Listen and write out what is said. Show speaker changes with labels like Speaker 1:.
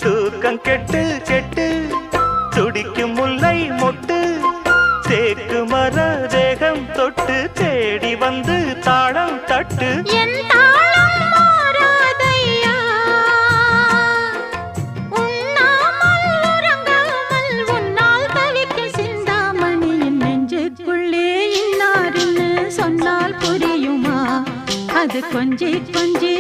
Speaker 1: தூக்கம் கெட்டு கெட்டு துடிக்கும் முல்லை மொட்டு தேக்கு மர தேகம் தொட்டு தேடி வந்து தாளம் தட்டு
Speaker 2: சொன்னால் புரியுமா அது கொஞ்சி கொஞ்சி